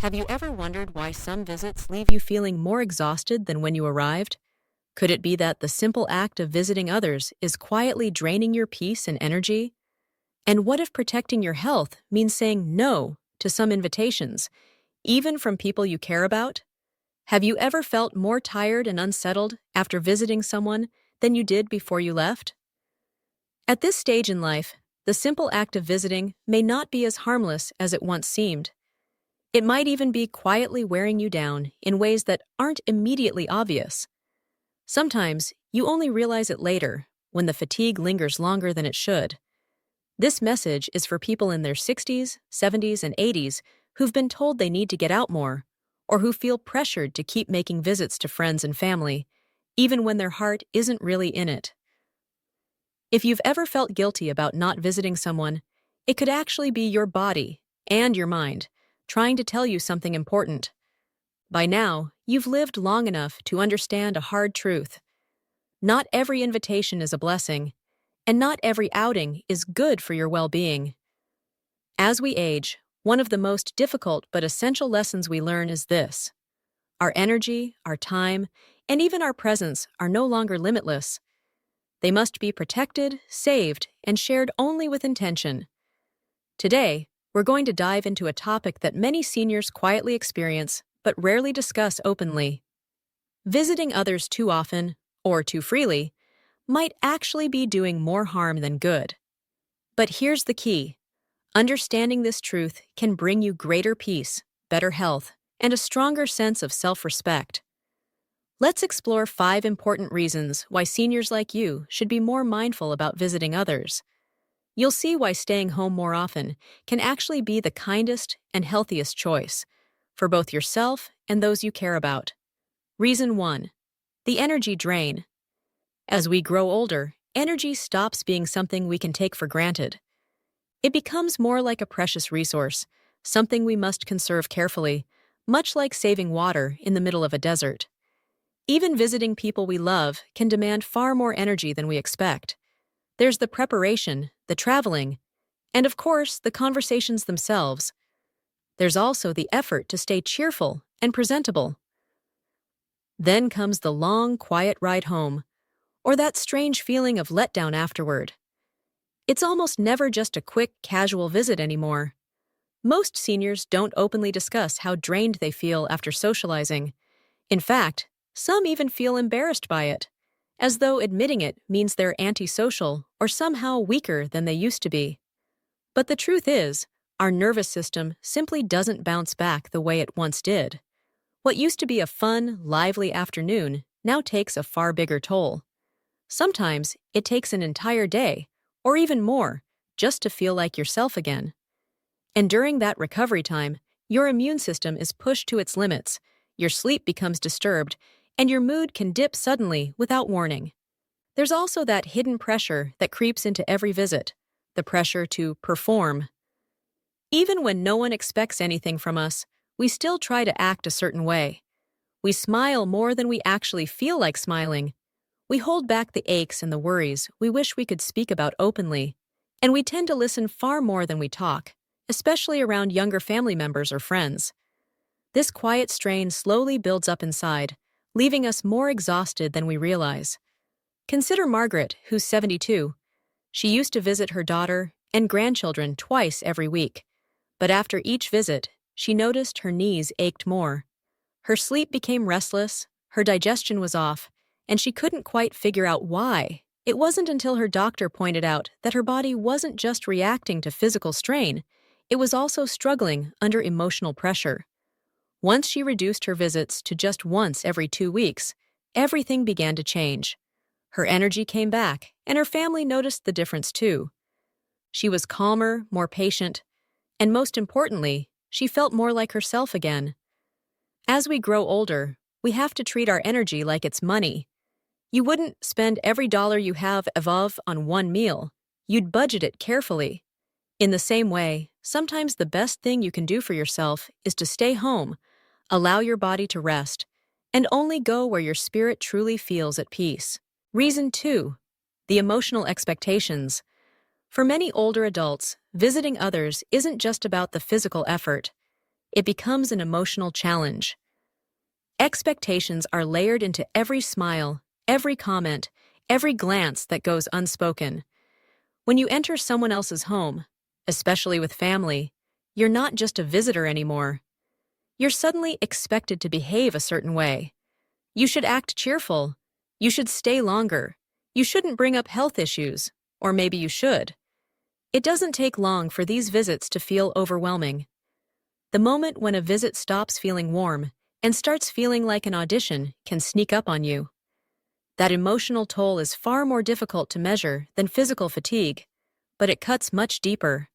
Have you ever wondered why some visits leave you feeling more exhausted than when you arrived? Could it be that the simple act of visiting others is quietly draining your peace and energy? And what if protecting your health means saying no to some invitations, even from people you care about? Have you ever felt more tired and unsettled after visiting someone than you did before you left? At this stage in life, the simple act of visiting may not be as harmless as it once seemed. It might even be quietly wearing you down in ways that aren't immediately obvious. Sometimes you only realize it later, when the fatigue lingers longer than it should. This message is for people in their 60s, 70s, and 80s who've been told they need to get out more, or who feel pressured to keep making visits to friends and family, even when their heart isn't really in it. If you've ever felt guilty about not visiting someone, it could actually be your body and your mind trying to tell you something important. By now, you've lived long enough to understand a hard truth. Not every invitation is a blessing, and not every outing is good for your well-being. As we age, one of the most difficult but essential lessons we learn is this: our energy, our time, and even our presence are no longer limitless. They must be protected, saved, and shared only with intention. Today, we're going to dive into a topic that many seniors quietly experience but rarely discuss openly. Visiting others too often, or too freely, might actually be doing more harm than good. But here's the key: understanding this truth can bring you greater peace, better health, and a stronger sense of self-respect. Let's explore 5 important reasons why seniors like you should be more mindful about visiting others. You'll see why staying home more often can actually be the kindest and healthiest choice for both yourself and those you care about. Reason 1: the energy drain. As we grow older, energy stops being something we can take for granted. It becomes more like a precious resource, something we must conserve carefully, much like saving water in the middle of a desert. Even visiting people we love can demand far more energy than we expect. There's the preparation, the traveling, and of course, the conversations themselves. There's also the effort to stay cheerful and presentable. Then comes the long, quiet ride home, or that strange feeling of letdown afterward. It's almost never just a quick, casual visit anymore. Most seniors don't openly discuss how drained they feel after socializing. In fact, some even feel embarrassed by it, as though admitting it means they're antisocial or somehow weaker than they used to be. But the truth is, our nervous system simply doesn't bounce back the way it once did. What used to be a fun, lively afternoon now takes a far bigger toll. Sometimes it takes an entire day, or even more, just to feel like yourself again. And during that recovery time, your immune system is pushed to its limits, your sleep becomes disturbed, and your mood can dip suddenly without warning. There's also that hidden pressure that creeps into every visit, the pressure to perform. Even when no one expects anything from us, we still try to act a certain way. We smile more than we actually feel like smiling. We hold back the aches and the worries we wish we could speak about openly, and we tend to listen far more than we talk, especially around younger family members or friends. This quiet strain slowly builds up inside, leaving us more exhausted than we realize. Consider Margaret, who's 72. She used to visit her daughter and grandchildren twice every week, but after each visit, she noticed her knees ached more. Her sleep became restless, her digestion was off, and she couldn't quite figure out why. It wasn't until her doctor pointed out that her body wasn't just reacting to physical strain, it was also struggling under emotional pressure. Once she reduced her visits to just once every 2 weeks, everything began to change. Her energy came back, and her family noticed the difference too. She was calmer, more patient, and most importantly, she felt more like herself again. As we grow older, we have to treat our energy like it's money. You wouldn't spend every dollar you have above on one meal. You'd budget it carefully. In the same way, sometimes the best thing you can do for yourself is to stay home, allow your body to rest, and only go where your spirit truly feels at peace. Reason 2: the emotional expectations. For many older adults, visiting others isn't just about the physical effort. It becomes an emotional challenge. Expectations are layered into every smile, every comment, every glance that goes unspoken. When you enter someone else's home, especially with family, you're not just a visitor anymore. You're suddenly expected to behave a certain way. You should act cheerful. You should stay longer. You shouldn't bring up health issues. Or maybe you should. It doesn't take long for these visits to feel overwhelming. The moment when a visit stops feeling warm and starts feeling like an audition can sneak up on you. That emotional toll is far more difficult to measure than physical fatigue, but it cuts much deeper.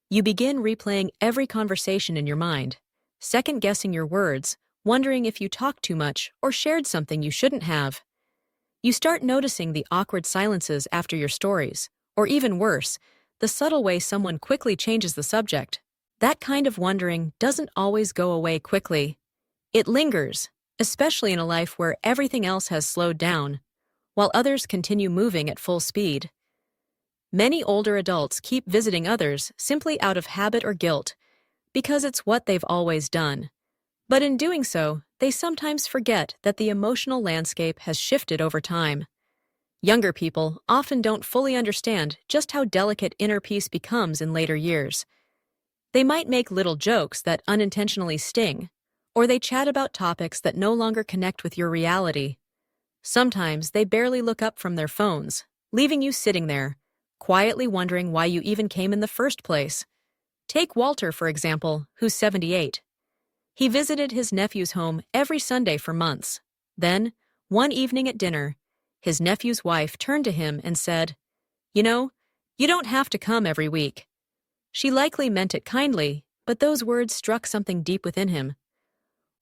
You begin replaying every conversation in your mind, second-guessing your words, wondering if you talked too much or shared something you shouldn't have. You start noticing the awkward silences after your stories, or even worse, the subtle way someone quickly changes the subject. That kind of wondering doesn't always go away quickly. It lingers, especially in a life where everything else has slowed down, while others continue moving at full speed. Many older adults keep visiting others simply out of habit or guilt, because it's what they've always done. But in doing so, they sometimes forget that the emotional landscape has shifted over time. Younger people often don't fully understand just how delicate inner peace becomes in later years. They might make little jokes that unintentionally sting, or they chat about topics that no longer connect with your reality. Sometimes they barely look up from their phones, leaving you sitting there, quietly wondering why you even came in the first place. Take Walter, for example, who's 78. He visited his nephew's home every Sunday for months. Then, one evening at dinner, his nephew's wife turned to him and said, "You know, you don't have to come every week." She likely meant it kindly, but those words struck something deep within him.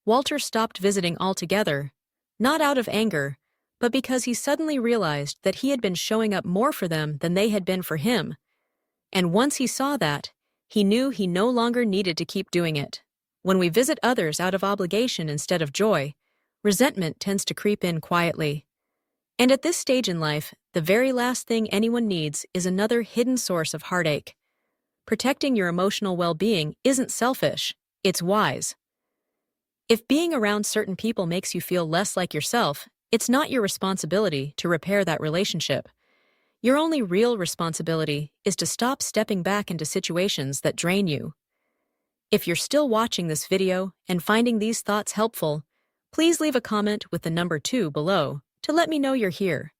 Walter stopped visiting altogether, not out of anger, but because he suddenly realized that he had been showing up more for them than they had been for him. And once he saw that, he knew he no longer needed to keep doing it. When we visit others out of obligation instead of joy, resentment tends to creep in quietly. And at this stage in life, the very last thing anyone needs is another hidden source of heartache. Protecting your emotional well-being isn't selfish, it's wise. If being around certain people makes you feel less like yourself, it's not your responsibility to repair that relationship. Your only real responsibility is to stop stepping back into situations that drain you. If you're still watching this video and finding these thoughts helpful, please leave a comment with the number 2 below to let me know you're here.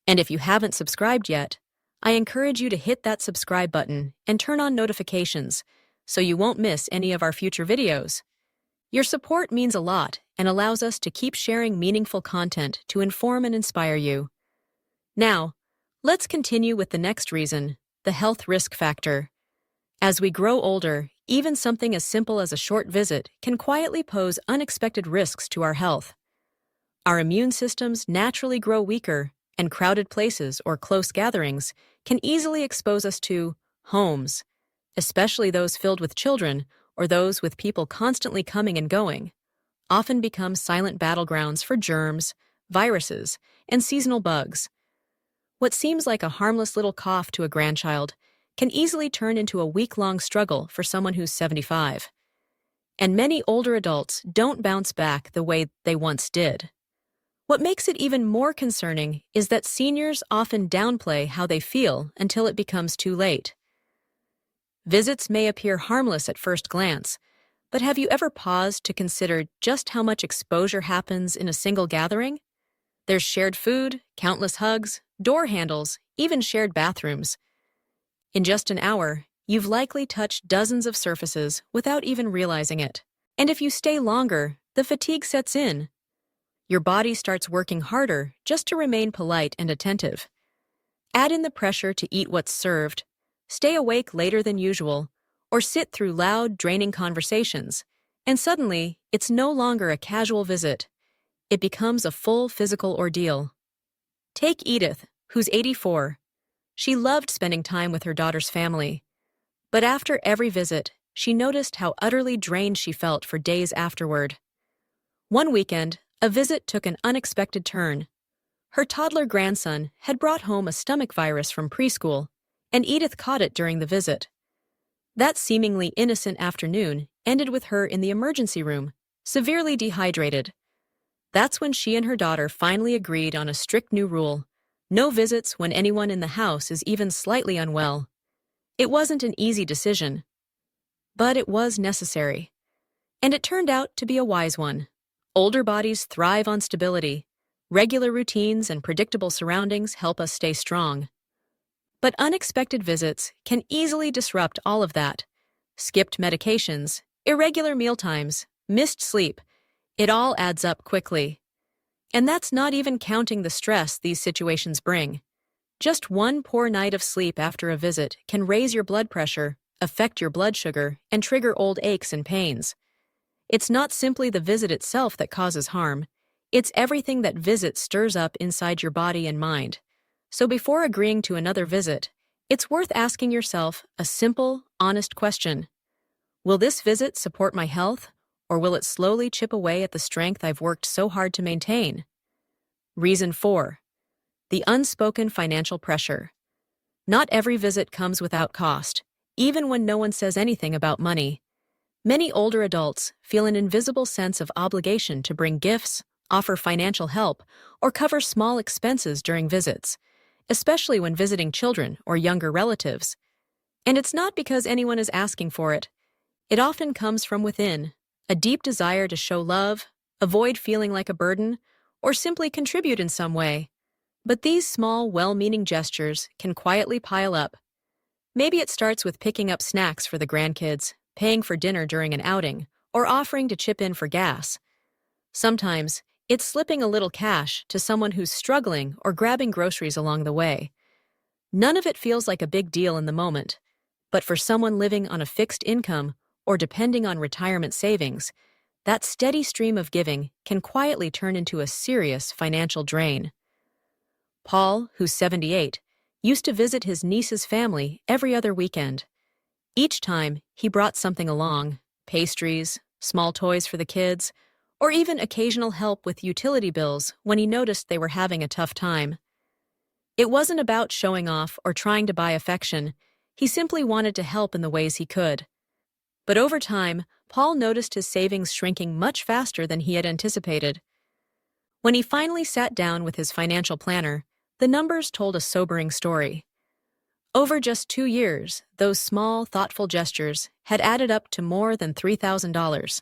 And if you haven't subscribed yet, I encourage you to hit that subscribe button and turn on notifications so you won't miss any of our future videos. Your support means a lot and allows us to keep sharing meaningful content to inform and inspire you. Now, let's continue with the next reason, the health risk factor. As we grow older, even something as simple as a short visit can quietly pose unexpected risks to our health. Our immune systems naturally grow weaker, and crowded places or close gatherings can easily expose us to homes, especially those filled with children or those with people constantly coming and going, often become silent battlegrounds for germs, viruses, and seasonal bugs. What seems like a harmless little cough to a grandchild can easily turn into a week-long struggle for someone who's 75. And many older adults don't bounce back the way they once did. What makes it even more concerning is that seniors often downplay how they feel until it becomes too late. Visits may appear harmless at first glance, but have you ever paused to consider just how much exposure happens in a single gathering? There's shared food, countless hugs, door handles, even shared bathrooms. In just an hour, you've likely touched dozens of surfaces without even realizing it. And if you stay longer, the fatigue sets in. Your body starts working harder just to remain polite and attentive. Add in the pressure to eat what's served, stay awake later than usual, or sit through loud, draining conversations, and suddenly, it's no longer a casual visit. It becomes a full physical ordeal. Take Edith, who's 84. She loved spending time with her daughter's family. But after every visit, she noticed how utterly drained she felt for days afterward. One weekend, a visit took an unexpected turn. Her toddler grandson had brought home a stomach virus from preschool, and Edith caught it during the visit. That seemingly innocent afternoon ended with her in the emergency room, severely dehydrated. That's when she and her daughter finally agreed on a strict new rule: no visits when anyone in the house is even slightly unwell. It wasn't an easy decision, but it was necessary. And it turned out to be a wise one. Older bodies thrive on stability. Regular routines and predictable surroundings help us stay strong. But unexpected visits can easily disrupt all of that. Skipped medications, irregular mealtimes, missed sleep, it all adds up quickly. And that's not even counting the stress these situations bring. Just one poor night of sleep after a visit can raise your blood pressure, affect your blood sugar, and trigger old aches and pains. It's not simply the visit itself that causes harm. It's everything that visit stirs up inside your body and mind. So before agreeing to another visit, it's worth asking yourself a simple, honest question. Will this visit support my health, or will it slowly chip away at the strength I've worked so hard to maintain? Reason 4. The unspoken financial pressure. Not every visit comes without cost, even when no one says anything about money. Many older adults feel an invisible sense of obligation to bring gifts, offer financial help, or cover small expenses during visits, especially when visiting children or younger relatives. And it's not because anyone is asking for it. It often comes from within, a deep desire to show love, avoid feeling like a burden, or simply contribute in some way. But these small, well-meaning gestures can quietly pile up. Maybe it starts with picking up snacks for the grandkids, paying for dinner during an outing, or offering to chip in for gas. Sometimes, it's slipping a little cash to someone who's struggling or grabbing groceries along the way. None of it feels like a big deal in the moment, but for someone living on a fixed income or depending on retirement savings, that steady stream of giving can quietly turn into a serious financial drain. Paul, who's 78, used to visit his niece's family every other weekend. Each time, he brought something along: pastries, small toys for the kids, or even occasional help with utility bills when he noticed they were having a tough time. It wasn't about showing off or trying to buy affection. He simply wanted to help in the ways he could. But over time, Paul noticed his savings shrinking much faster than he had anticipated. When he finally sat down with his financial planner, the numbers told a sobering story. Over just 2 years, those small, thoughtful gestures had added up to more than $3,000.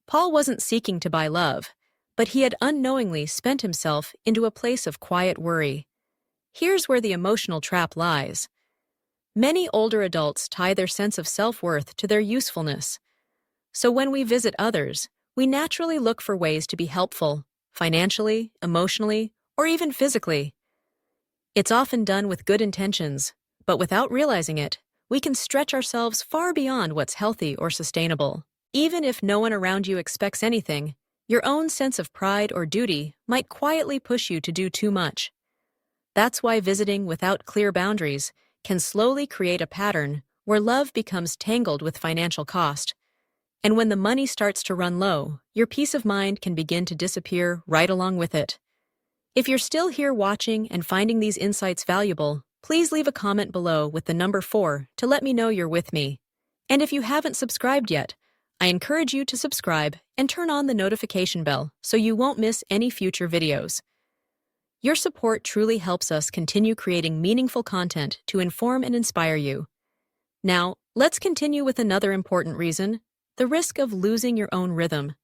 Paul wasn't seeking to buy love, but he had unknowingly spent himself into a place of quiet worry. Here's where the emotional trap lies. Many older adults tie their sense of self-worth to their usefulness. So when we visit others, we naturally look for ways to be helpful, financially, emotionally, or even physically. It's often done with good intentions, but without realizing it, we can stretch ourselves far beyond what's healthy or sustainable. Even if no one around you expects anything, your own sense of pride or duty might quietly push you to do too much. That's why visiting without clear boundaries can slowly create a pattern where love becomes tangled with financial cost. And when the money starts to run low, your peace of mind can begin to disappear right along with it. If you're still here watching and finding these insights valuable, please leave a comment below with the number 4 to let me know you're with me. And if you haven't subscribed yet, I encourage you to subscribe and turn on the notification bell so you won't miss any future videos. Your support truly helps us continue creating meaningful content to inform and inspire you. Now, let's continue with another important reason: the risk of losing your own rhythm.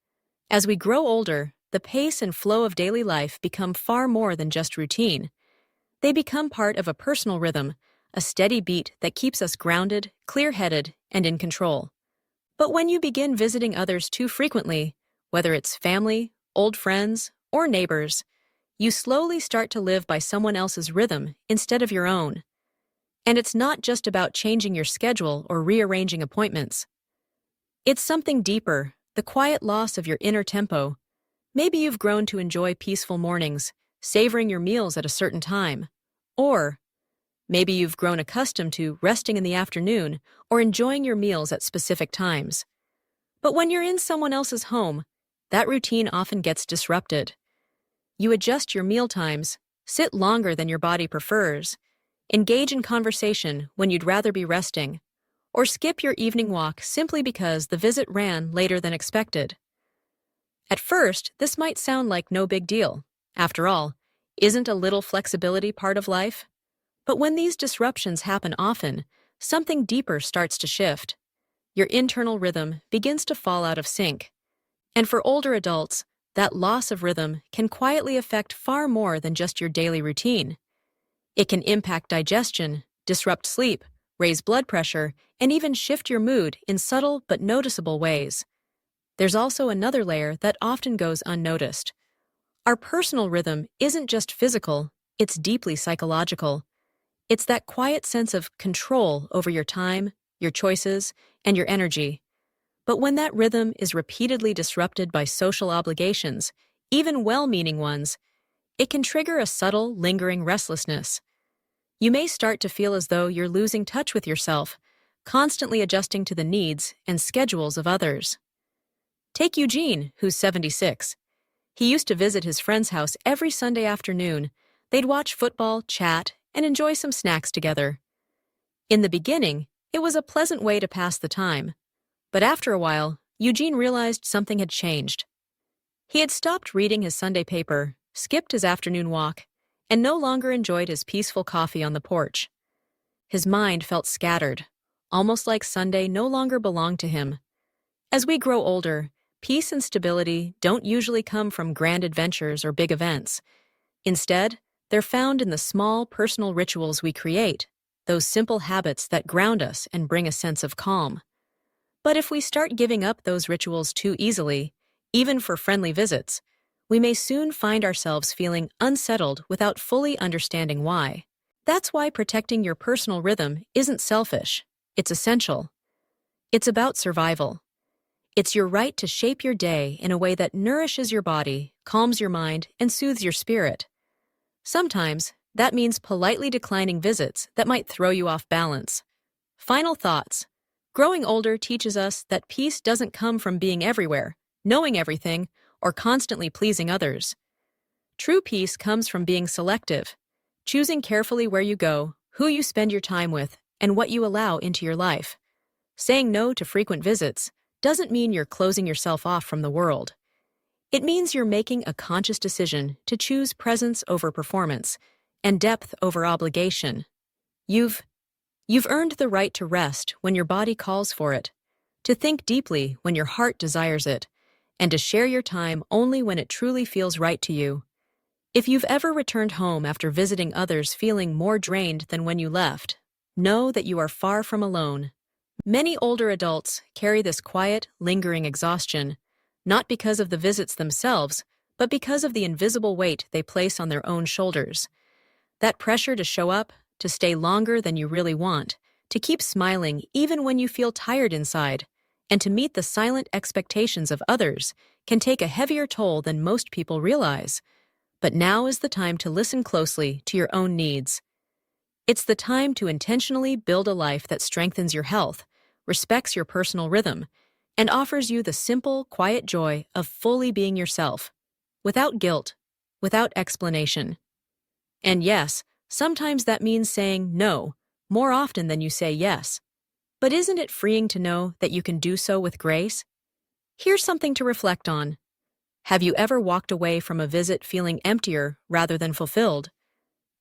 As we grow older, the pace and flow of daily life become far more than just routine. They become part of a personal rhythm, a steady beat that keeps us grounded, clear-headed, and in control. But when you begin visiting others too frequently, whether it's family, old friends, or neighbors, you slowly start to live by someone else's rhythm instead of your own. And it's not just about changing your schedule or rearranging appointments. It's something deeper: the quiet loss of your inner tempo. Maybe you've grown to enjoy peaceful mornings, savoring your meals at a certain time. Or maybe you've grown accustomed to resting in the afternoon or enjoying your meals at specific times. But when you're in someone else's home, that routine often gets disrupted. You adjust your meal times, sit longer than your body prefers, engage in conversation when you'd rather be resting, or skip your evening walk simply because the visit ran later than expected. At first, this might sound like no big deal. After all, isn't a little flexibility part of life? But when these disruptions happen often, something deeper starts to shift. Your internal rhythm begins to fall out of sync. And for older adults, that loss of rhythm can quietly affect far more than just your daily routine. It can impact digestion, disrupt sleep, raise blood pressure, and even shift your mood in subtle but noticeable ways. There's also another layer that often goes unnoticed. Our personal rhythm isn't just physical, it's deeply psychological. It's that quiet sense of control over your time, your choices, and your energy. But when that rhythm is repeatedly disrupted by social obligations, even well-meaning ones, it can trigger a subtle, lingering restlessness. You may start to feel as though you're losing touch with yourself, constantly adjusting to the needs and schedules of others. Take Eugene, who's 76. He used to visit his friend's house every Sunday afternoon. They'd watch football, chat, and enjoy some snacks together. In the beginning, it was a pleasant way to pass the time. But after a while, Eugene realized something had changed. He had stopped reading his Sunday paper, skipped his afternoon walk, and no longer enjoyed his peaceful coffee on the porch. His mind felt scattered, almost like Sunday no longer belonged to him. As we grow older, peace and stability don't usually come from grand adventures or big events. Instead, they're found in the small, personal rituals we create, those simple habits that ground us and bring a sense of calm. But if we start giving up those rituals too easily, even for friendly visits, we may soon find ourselves feeling unsettled without fully understanding why. That's why protecting your personal rhythm isn't selfish, it's essential. It's about survival. It's your right to shape your day in a way that nourishes your body, calms your mind, and soothes your spirit. Sometimes, that means politely declining visits that might throw you off balance. Final thoughts. Growing older teaches us that peace doesn't come from being everywhere, knowing everything, or constantly pleasing others. True peace comes from being selective, choosing carefully where you go, who you spend your time with, and what you allow into your life. Saying no to frequent visits doesn't mean you're closing yourself off from the world. It means you're making a conscious decision to choose presence over performance and depth over obligation. You've earned the right to rest when your body calls for it, to think deeply when your heart desires it, and to share your time only when it truly feels right to you. If you've ever returned home after visiting others feeling more drained than when you left, know that you are far from alone. Many older adults carry this quiet, lingering exhaustion, not because of the visits themselves, but because of the invisible weight they place on their own shoulders. That pressure to show up, to stay longer than you really want, to keep smiling even when you feel tired inside, and to meet the silent expectations of others can take a heavier toll than most people realize. But now is the time to listen closely to your own needs. It's the time to intentionally build a life that strengthens your health, respects your personal rhythm, and offers you the simple, quiet joy of fully being yourself, without guilt, without explanation. And yes, sometimes that means saying no, more often than you say yes. But isn't it freeing to know that you can do so with grace? Here's something to reflect on. Have you ever walked away from a visit feeling emptier rather than fulfilled?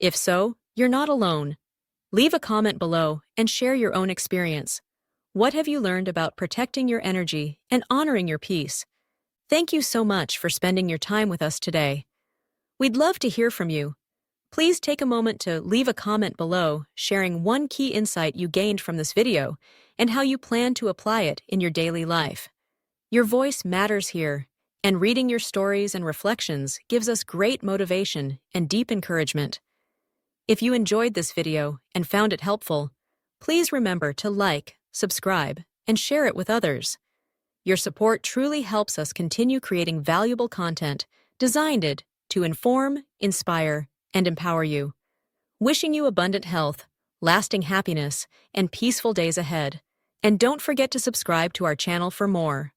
If so, you're not alone. Leave a comment below and share your own experience. What have you learned about protecting your energy and honoring your peace? Thank you so much for spending your time with us today. We'd love to hear from you. Please take a moment to leave a comment below, sharing one key insight you gained from this video and how you plan to apply it in your daily life. Your voice matters here, and reading your stories and reflections gives us great motivation and deep encouragement. If you enjoyed this video and found it helpful, please remember to like, subscribe, and share it with others. Your support truly helps us continue creating valuable content designed to inform, inspire, and empower you. Wishing you abundant health, lasting happiness, and peaceful days ahead. And don't forget to subscribe to our channel for more.